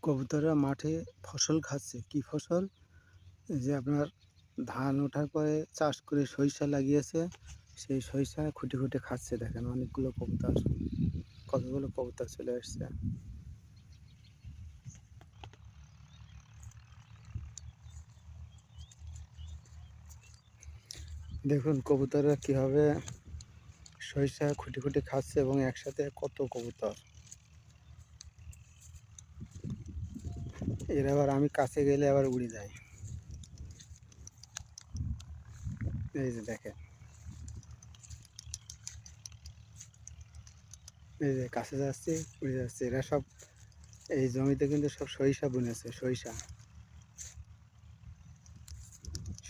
কবুতররা মাঠে ফসল খাচ্ছে। কি ফসল? এই যে আপনার ধান ওঠার পরে চাষ করে সরিষা লাগিয়েছে। সেই সরিষা খুঁটে, খুঁটে খাচ্ছে দেখেন অনেকগুলো কবুতর। কতগুলো কবুতর চলে আসছে। দেখুন কবুতররা কিভাবে সরিষা খুঁটে, খুঁটে খাচ্ছে এবং একসাথে কত কবুতর। এরা আবার আমি কাছে গেলে আবার উড়ে যায়। এই যে দেখেন। এই যে কাছে যাচ্ছে, উড়ে যাচ্ছে। এরা সব এই জমিতে কিন্তু সব সরিষা বুনেছে, সরিষা।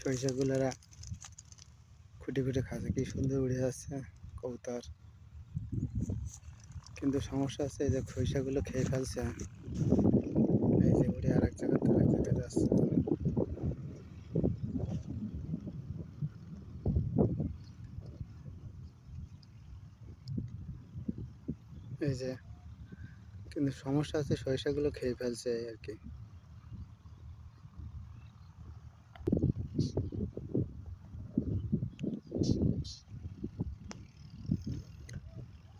সরিষাগুলো এরা খুঁটে, খুঁটে খাচ্ছে। কি সুন্দর উড়ে যাচ্ছে কবুতর। কিন্তু সমস্যা আছে এই যে সরিষাগুলো খেয়ে ফেলছে। এই যে উড়ে আরেক জায়গা থেকে আরেক জায়গায় যাচ্ছে। এই যে কিন্তু সমস্যা আছে সরিষাগুলো খেয়ে ফেলছে এই আর কি।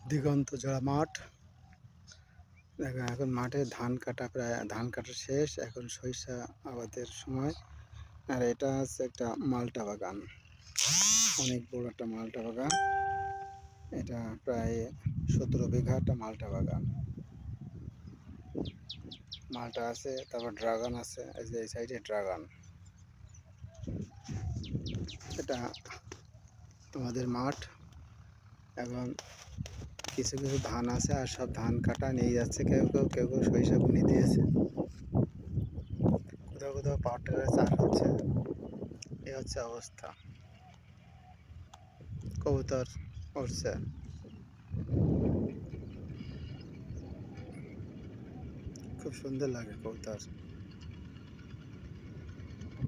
দিগন্ত জোড়া মাঠ। দেখেন এখন মাঠে ধান কাটা প্রায় ধান কাটা শেষ। এখন সরিষা আবাদের সময়। আর এটা হচ্ছে একটা মালটা বাগান। অনেক বড় একটা মালটা বাগান। এটা প্রায় 17 বিঘা একটা মালটা বাগান। মালটা আছে, তারপর ড্রাগন আছে। এই যে এই সাইডে ড্রাগন। এটা আমাদের মাঠ। এখন কিছু কিছু ধান আছে আর সব ধান কাটা নিয়ে যাচ্ছে। কেউ সরিষা বুনে দিয়েছে। কোথাও কোথাও পাওয়ার টিলারে চাষ হচ্ছে। এই হচ্ছে অবস্থা। কবুতর উড়ছে। খুব সুন্দর লাগে কবুতর।